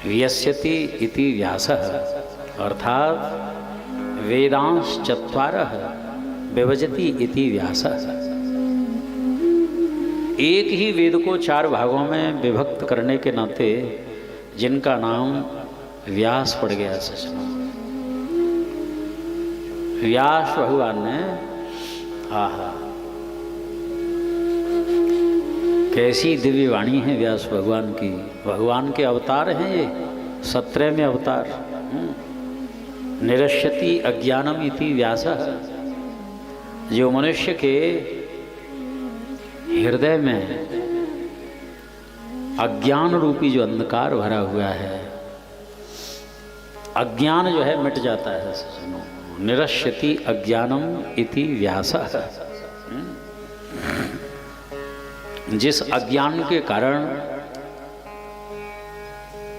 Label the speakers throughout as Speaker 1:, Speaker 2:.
Speaker 1: व्यस्यति इति व्यासः, अर्थात वेदांश चत्वारः विभजति इति व्यासः। एक ही वेद को 4 भागों में विभक्त करने के नाते जिनका नाम व्यास पड़ गया। सचना व्यास भगवान ने, आहा कैसी दिव्य वाणी है व्यास भगवान की। भगवान के अवतार हैं ये, 17वें अवतार। निरश्यति अज्ञानम इति व्यासः। जो मनुष्य के हृदय में अज्ञान रूपी जो अंधकार भरा हुआ है, अज्ञान जो है मिट जाता है। सज्जनों, निरश्यति अज्ञानम इति व्यासः। जिस अज्ञान के कारण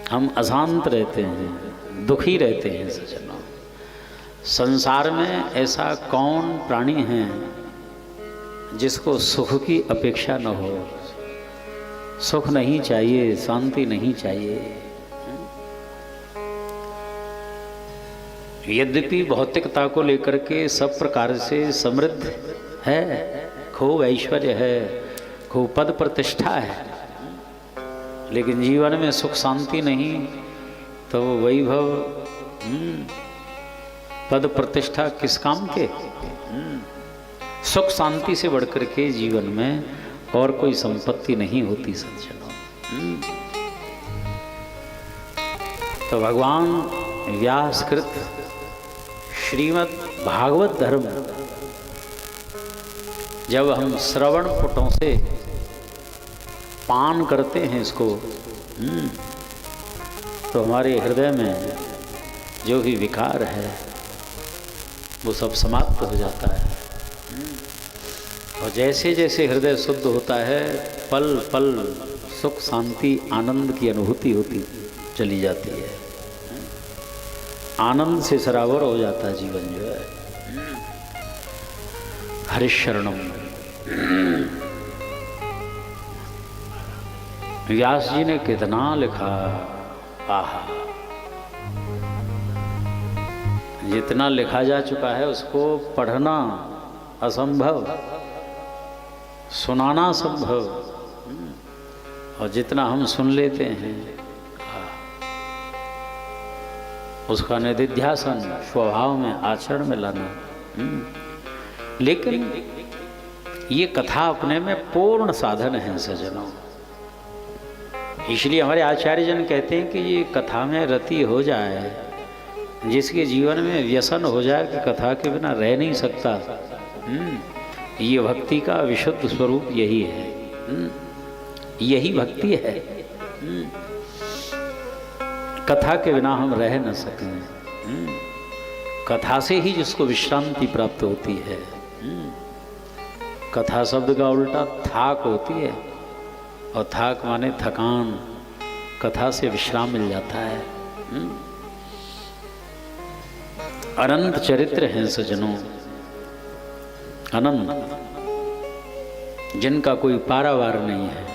Speaker 1: हम अशांत रहते हैं, दुखी रहते हैं। सज्जनों, संसार में ऐसा कौन प्राणी है जिसको सुख की अपेक्षा न हो। सुख नहीं चाहिए, शांति नहीं चाहिए। यद्यपि भौतिकता को लेकर के सब प्रकार से समृद्ध है, खूब ऐश्वर्य है, खूब पद प्रतिष्ठा है, लेकिन जीवन में सुख शांति नहीं, तो वैभव पद प्रतिष्ठा किस काम के। सुख शांति से बढ़कर के जीवन में और कोई संपत्ति नहीं होती। सज्जनों, तो भगवान व्यासकृत श्रीमद् भागवत धर्म जब हम श्रवण पुटों से पान करते हैं इसको, तो हमारे हृदय में जो भी विकार है वो सब समाप्त हो जाता है। और जैसे जैसे हृदय शुद्ध होता है, पल पल सुख शांति आनंद की अनुभूति होती चली जाती है। आनंद से सरावर हो जाता है जीवन जो है। हरिशरणम। व्यास जी ने कितना लिखा, आहा, जितना लिखा जा चुका है उसको पढ़ना असंभव, सुनाना संभव, और जितना हम सुन लेते हैं उसका निधिध्यासन स्वभाव में, आचरण में लाना। लेकिन ये कथा अपने में पूर्ण साधन है सज्जनों। इसलिए हमारे आचार्य जन कहते हैं कि ये कथा में रति हो जाए, जिसके जीवन में व्यसन हो जाए कि कथा के बिना रह नहीं सकता, ये भक्ति का विशुद्ध स्वरूप यही है। यही भक्ति है। कथा के बिना हम रह न सकें। कथा से ही जिसको विश्रांति प्राप्त होती है। कथा शब्द का उल्टा थाक होती है, और थाक माने थकान। कथा से विश्राम मिल जाता है। अनंत चरित्र हैं सज्जनों, अनंत, जिनका कोई पारावार नहीं है।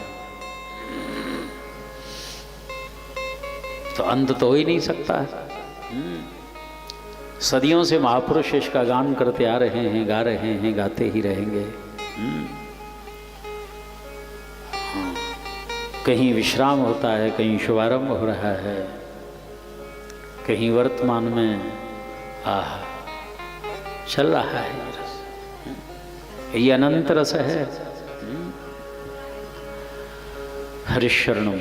Speaker 1: तो अंत तो हो ही नहीं सकता है। सदियों से महापुरुष इसका गान करते आ रहे हैं, गा रहे हैं, गाते ही रहेंगे। कहीं विश्राम होता है, कहीं शुभारंभ हो रहा है, कहीं वर्तमान में चल रहा है। ये अनंत रस है। हरिशरणम।